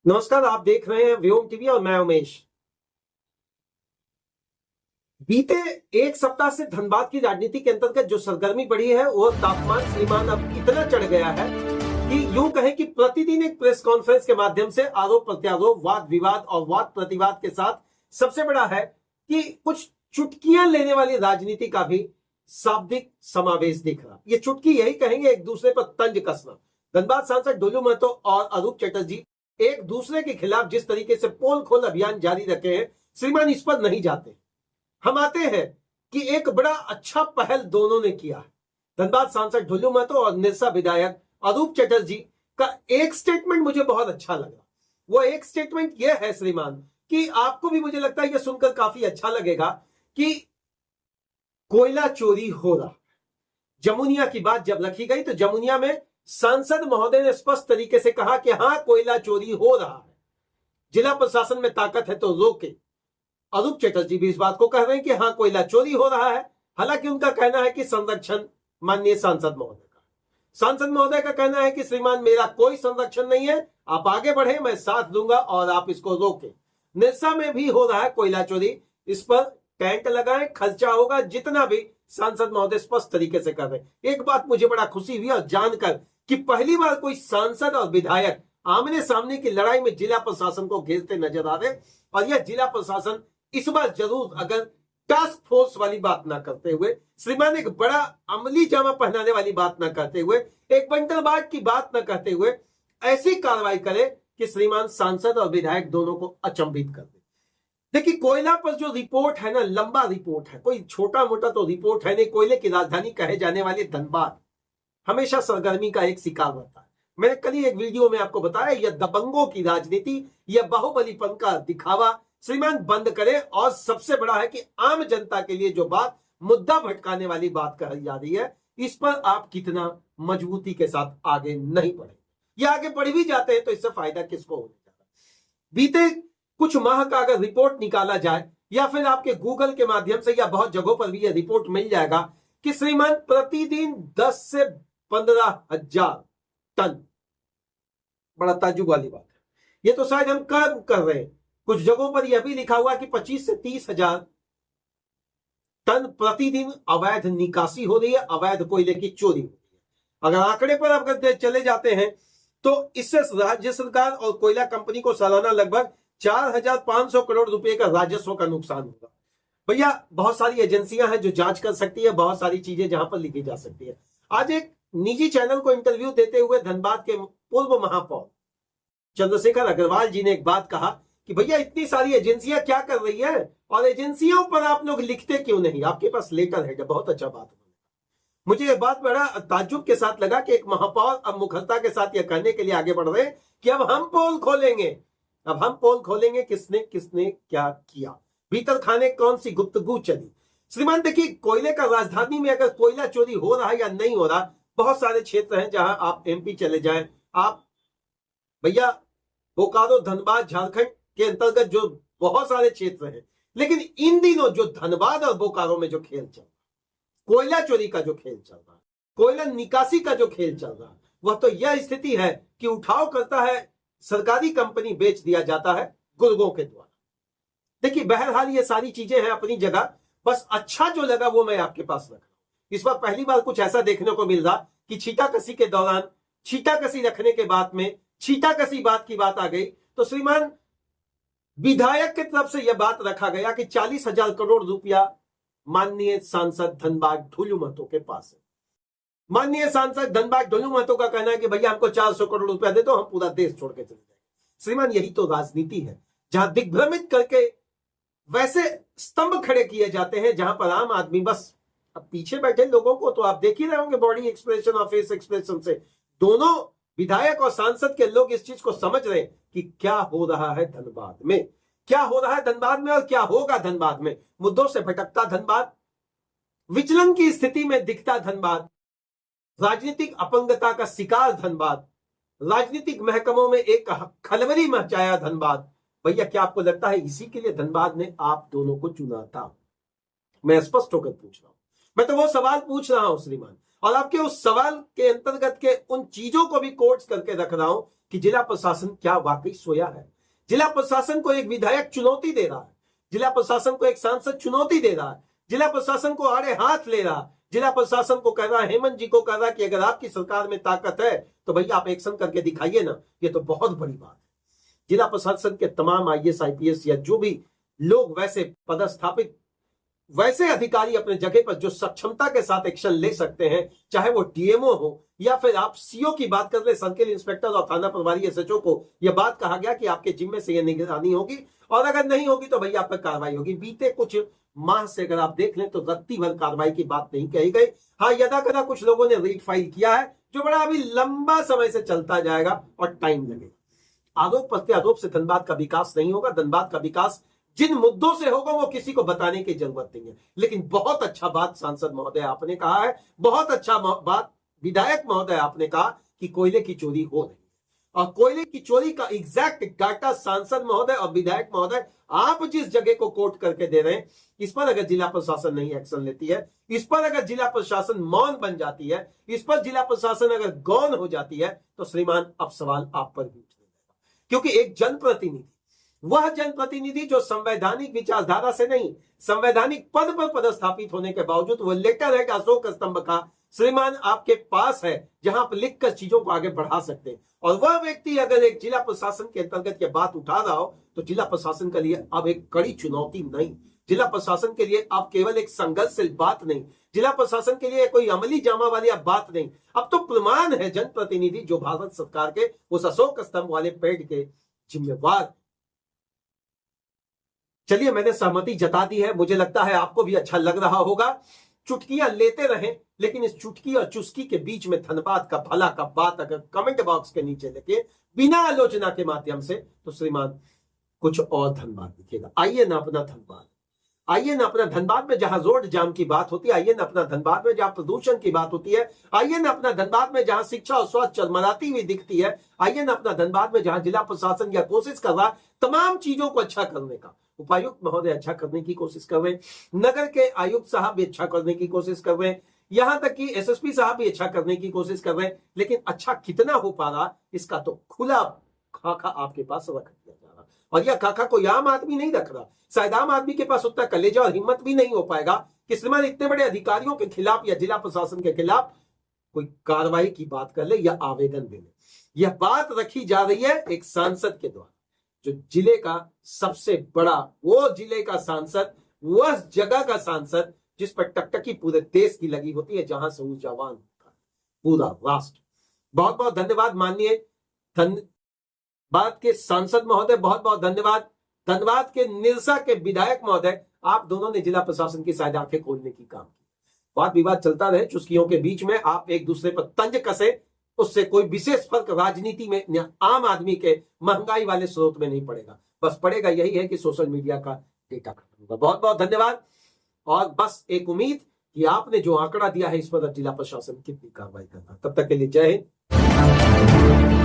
नमस्कार, आप देख रहे हैं व्योम टीवी और मैं उमेश। बीते एक सप्ताह से धनबाद की राजनीति के अंतर्गत जो सरगर्मी बढ़ी है वो तापमान श्रीमान अब इतना चढ़ गया है कि यूं कहें कि प्रतिदिन एक प्रेस कॉन्फ्रेंस के माध्यम से आरोप प्रत्यारोप, वाद विवाद और वाद प्रतिवाद के साथ सबसे बड़ा है कि कुछ चुटकियां लेने वाली राजनीति का भी शाब्दिक समावेश दिख रहा। ये चुटकी यही कहेंगे, एक दूसरे पर तंज कसना। धनबाद सांसद डोलू महतो और अरूप चटर्जी एक दूसरे के खिलाफ जिस तरीके से पोल खोल अभियान जारी रखे हैं, श्रीमान इस पर नहीं जाते। हम आते हैं कि एक बड़ा अच्छा पहल दोनों ने किया है। धनबाद सांसद डोलू महतो और निरसा विधायक अरूप चटर्जी का एक स्टेटमेंट मुझे बहुत अच्छा लगा। वो एक स्टेटमेंट यह है श्रीमान कि आपको भी मुझे लगता है यह सुनकर काफी अच्छा लगेगा कि कोयला चोरी हो रहा। जमुनिया की बात जब रखी गई तो जमुनिया में सांसद महोदय ने स्पष्ट तरीके से कहा कि हां, कोयला चोरी हो रहा है, जिला प्रशासन में ताकत है तो रोके। अरूप चटर्जी भी इस बात को कह रहे हैं कि हां, कोयला चोरी हो रहा है। हालांकि उनका कहना है कि संरक्षण माननीय सांसद महोदय का। सांसद महोदय का कहना है कि श्रीमान मेरा कोई संरक्षण नहीं है, आप आगे बढ़े, मैं साथ दूंगा और आप इसको रोके। निरसा में भी हो रहा है कोयला चोरी, इस पर टैंक लगाएं, खर्चा होगा, जितना भी सांसद महोदय स्पष्ट तरीके से कर रहे हैं। एक बात मुझे बड़ा खुशी हुई और जानकर कि पहली बार कोई सांसद और विधायक आमने सामने की लड़ाई में जिला प्रशासन को घेरते नजर आ रहे। और यह जिला प्रशासन इस बार जरूर, अगर टास्क फोर्स वाली बात ना करते हुए, श्रीमान एक बड़ा अमली जामा पहनाने वाली बात ना करते हुए, एक बंटरबांट की बात ना करते हुए ऐसी कार्रवाई करे कि श्रीमान सांसद और विधायक दोनों को अचंभित कर दे। देखिए, कोयला पर जो रिपोर्ट है ना, लंबा रिपोर्ट है, कोई छोटा मोटा तो रिपोर्ट है नहीं। कोयले की राजधानी कहे जाने वाले धनबाद हमेशा सरगर्मी का एक शिकार रहता है। मैंने कल ही एक वीडियो में आपको बताया, यह दबंगों की राजनीति, यह बाहुबलीपन का दिखावा श्रीमान बंद करे। और सबसे बड़ा है कि आम जनता के लिए जो बात, मुद्दा भटकाने वाली बात कही जा रही है, इस पर आप कितना मजबूती के साथ आगे नहीं बढ़े, या आगे बढ़ भी जाते हैं तो इससे फायदा किसको होने जा रहा है। बीते कुछ माह का अगर रिपोर्ट निकाला जाए, या फिर आपके गूगल के माध्यम से या बहुत जगहों पर भी यह रिपोर्ट मिल जाएगा कि श्रीमान प्रतिदिन 10 से 15,000 टन, बड़ा ताज्जुब वाली बात है। ये तो शायद हम कम कर रहे हैं। कुछ जगहों पर यह भी लिखा हुआ कि 25 से 30,000 टन प्रतिदिन अवैध निकासी हो रही है, अवैध कोयले की चोरी हो रही है। अगर आंकड़े पर अगर चले जाते हैं तो इससे राज्य सरकार और कोयला कंपनी को सालाना लगभग 4,500 करोड़ रुपए का राजस्व का नुकसान होगा। भैया, बहुत सारी एजेंसियां हैं जो जांच कर सकती है, बहुत सारी चीजें जहां पर लिखी जा सकती है। आज एक निजी चैनल को इंटरव्यू देते हुए धनबाद के पूर्व महापौर चंद्रशेखर अग्रवाल जी ने एक बात कहा कि भैया, इतनी सारी एजेंसियां क्या कर रही है और एजेंसियों पर आप लोग लिखते क्यों नहीं, आपके पास लेटर है। बहुत अच्छा बात है। मुझे यह बात बड़ा ताज्जुब के साथ लगा कि एक महापौर अब मुखरता के साथ यह कहने के लिए आगे बढ़ रहे हैं कि अब हम पोल खोलेंगे, अब हम पोल खोलेंगे किसने किसने क्या किया, भीतर खाने कौन सी गुप्तगू चली। श्रीमान देखिए, कोयले का राजधानी में अगर कोयला चोरी हो रहा है या नहीं हो रहा, बहुत सारे क्षेत्र हैं जहां आप एमपी चले जाएं, आप भैया बोकारो, धनबाद, झारखंड के अंतर्गत जो बहुत सारे क्षेत्र हैं। लेकिन इन दिनों जो धनबाद और बोकारो में जो खेल चल रहा, कोयला चोरी का जो खेल चल रहा, कोयला निकासी का जो खेल चल रहा, वह तो यह स्थिति है कि उठाव करता है सरकारी कंपनी, बेच दिया जाता है गुर्गों के द्वारा। देखिए, बहरहाल ये सारी चीजें हैं अपनी जगह, बस अच्छा जो लगा वो मैं आपके पास रख रहा हूं। इस बार पहली बार कुछ ऐसा देखने को मिल रहा कि छीटाकसी के दौरान, छीटाकसी रखने के बाद में छीटाकसी बात की बात आ गई तो श्रीमान विधायक की तरफ से यह बात रखा गया कि 40,000 करोड़ रुपया माननीय सांसद धनबाद डोलू महतो के पास है। माननीय सांसद धनबाद डोलू महतो का कहना है कि भैया हमको 400 करोड़ रुपया दे दो, हम पूरा देश छोड़ के चले जाएंगे। श्रीमान, यही तो राजनीति है, जहां दिग्भ्रमित करके वैसे स्तंभ खड़े किए जाते हैं जहां पर आम आदमी बस, अब पीछे बैठे लोगों को तो आप देख ही रहे होंगे बॉडी एक्सप्रेशन और फेस एक्सप्रेशन से, दोनों विधायक और सांसद के लोग इस चीज को समझ रहे हैं कि क्या हो रहा है धनबाद में, क्या हो रहा है धनबाद में और क्या होगा धनबाद में। मुद्दों से भटकता धनबाद, विचलन की स्थिति में दिखता धनबाद, राजनीतिक अपंगता का शिकार धनबाद, राजनीतिक महकमों में एक खलबली मचाया धनबाद। भैया, क्या आपको लगता है इसी के लिए धनबाद ने आप दोनों को चुना था? मैं स्पष्ट होकर पूछ रहा हूं, मैं तो वो सवाल पूछ रहा हूं श्रीमान। और आपके उस सवाल के अंतर्गत के उन चीजों को भी कोट्स करके रख रहा हूं कि जिला प्रशासन क्या वाकई सोया है। जिला प्रशासन को एक विधायक चुनौती दे रहा है, जिला प्रशासन को एक सांसद चुनौती दे रहा है, जिला प्रशासन को आड़े हाथ ले रहा है, जिला प्रशासन को कह रहा है, हेमंत जी को कह रहा है कि अगर आपकी सरकार में ताकत है तो भैया आप एक्शन करके दिखाइए ना। ये तो बहुत बड़ी बात है। जिला प्रशासन के तमाम आईएएस आईपीएस या जो भी लोग वैसे पदस्थापित वैसे अधिकारी अपने जगह पर जो सक्षमता के साथ एक्शन ले सकते हैं, चाहे वो डीएमओ हो या फिर आप सीओ की बात कर ले, सर्किल इंस्पेक्टर और थाना प्रभारी एसएचओ को यह बात कहा गया कि आपके जिम्मे से यह निगरानी होगी और अगर नहीं होगी तो भैया आप पर कार्रवाई होगी। बीते कुछ माह से अगर आप देख लें तो रत्ती भर कार्रवाई की बात नहीं कही गई। हाँ, यदा कदा कुछ लोगों ने रीट फाइल किया है जो बड़ा अभी लंबा समय से चलता जाएगा और टाइम लगेगा। आरोप प्रत्यारोप से धनबाद का विकास नहीं होगा। धनबाद का विकास जिन मुद्दों से होगा वो किसी को बताने की जरूरत नहीं है। लेकिन बहुत अच्छा बात सांसद महोदय आपने कहा है, बहुत अच्छा बात विधायक महोदय आपने कहा कि कोयले की चोरी हो रही है और कोयले की चोरी का एग्जैक्ट डाटा सांसद महोदय और विधायक महोदय आप जिस जगह को कोट करके दे रहे हैं, इस पर अगर जिला प्रशासन नहीं एक्शन लेती है, इस पर अगर जिला प्रशासन मौन बन जाती है, इस पर जिला प्रशासन अगर गौन हो जाती है तो श्रीमान अब सवाल आप पर भी उठने लगेगा। क्योंकि एक जनप्रतिनिधि, वह जनप्रतिनिधि जो संवैधानिक विचारधारा से नहीं, संवैधानिक पद पर पदस्थापित होने के बावजूद वह लेटर है अशोक स्तंभ का श्रीमान आपके पास है जहां आप लिखकर चीजों को आगे बढ़ा सकते हैं। और वह व्यक्ति अगर एक जिला प्रशासन के अंतर्गत यह बात उठा रहा हो तो जिला प्रशासन के लिए अब एक कड़ी चुनौती नहीं, जिला प्रशासन के लिए अब केवल एक संघर्षशील बात नहीं, जिला प्रशासन के लिए कोई अमली जामा वाली अब बात नहीं, अब तो प्रमाण है जनप्रतिनिधि जो भारत सरकार के उस अशोक स्तंभ वाले पेड़ के जिम्मेवार। चलिए, मैंने सहमति जता दी है, मुझे लगता है आपको भी अच्छा लग रहा होगा। चुटकियां लेते रहें, लेकिन इस चुटकी और चुस्की के बीच में धनबाद का भला का बात अगर कमेंट बॉक्स के नीचे लिखे बिना आलोचना के माध्यम से तो श्रीमान कुछ और धनबाद लिखेगा। आइए ना अपना धनबाद, आइए ना अपना धनबाद में जहां रोड जाम की बात होती है, आइए ना अपना धनबाद में जहां प्रदूषण की बात होती है, आइए ना अपना धनबाद में जहां शिक्षा और स्वास्थ्य चरमराती हुई दिखती है, आइए ना अपना धनबाद में जहां जिला प्रशासन यह कोशिश कर रहा तमाम चीजों को अच्छा करने का, उपायुक्त महोदय अच्छा करने की कोशिश कर रहे हैं, नगर के आयुक्त साहब भी अच्छा करने की कोशिश कर रहे हैं, यहां तक कि एसएसपी साहब भी अच्छा करने की कोशिश कर रहे हैं, लेकिन अच्छा कितना हो पा रहा इसका तो खुला खाका आपके पास रख दिया जा रहा। और यह खाका कोई आम आदमी नहीं रख रहा, शायद आम आदमी के पास उतना कलेजा और हिम्मत भी नहीं हो पाएगा कि श्रीमान इतने बड़े अधिकारियों के खिलाफ या जिला प्रशासन के खिलाफ कोई कार्रवाई की बात कर ले या आवेदन दे ले। यह बात रखी जा रही है एक सांसद के द्वारा, जो जिले का सबसे बड़ा, वो जिले का सांसद, वह जगह का सांसद जिस पर टकटकी पूरे देश की लगी होती है, जहां से ऊर्जावान होता है पूरा राष्ट्र। बहुत बहुत धन्यवाद माननीय धनबाद के सांसद महोदय, बहुत बहुत धन्यवाद धनबाद के निरसा के विधायक महोदय, आप दोनों ने जिला प्रशासन की शायद आंखें खोलने की काम की। वाद विवाद चलता रहे, चुस्कियों के बीच में आप एक दूसरे पर तंज कसे, उससे कोई विशेष फर्क राजनीति में आम आदमी के महंगाई वाले स्रोत में नहीं पड़ेगा। बस पड़ेगा यही है कि सोशल मीडिया का डेटा खत्म होगा। बहुत बहुत धन्यवाद और बस एक उम्मीद कि आपने जो आंकड़ा दिया है इस पर जिला प्रशासन कितनी कार्रवाई करना। तब तक के लिए जय हिंद।